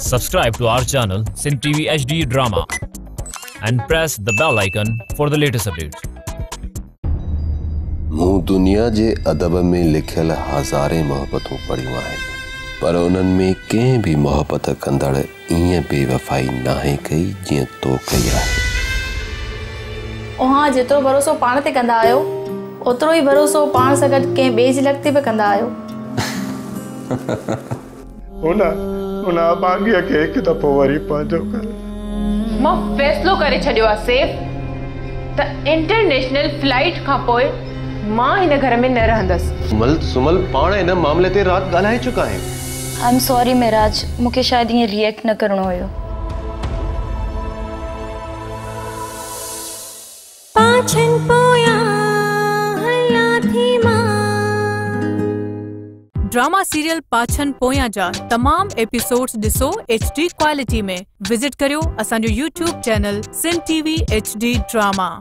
Subscribe to our channel Sin TV HD Drama and press the bell icon for the latest updates. मूं दुनिया जे अदब में लिखियल हज़ारे मोहब्बतूं पढ़ियूं आहिनि, पर उन्हनि में कंहिं बि मोहब्बत कंदड़ ईअं बेवफ़ाई नाहे कई जीअं तो कई आहे। उहा जेतिरो भरोसो पाण ते कंदा आहियो, ओतिरो ई भरोसो पाण सां गॾु कंहिं ॿिए जे लॻ ते बि कंदा आहियो। उन अबांगीअ खे हिकु दफ़ो वरी पंहिंजो कर। मां फ़ैसिलो करे छॾियो आहे सेफ त इंटरनेशनल फ्लाइट खां पोइ मां हिन घर में न रहंदसि। सुमल पाण हिन मामले ते राति ॻाल्हाए चुका आहियूं। आई एम सॉरी मेराज, मूंखे शायदि ईअं रिएक्ट न करणो हुयो। ड्रामा सीरियल पाछन पोयां जा तमाम एपिसोड्स ॾिसो HD क्वालिटी में। विजिट करियो असांजो YouTube चैनल सिन TV HD ड्रामा।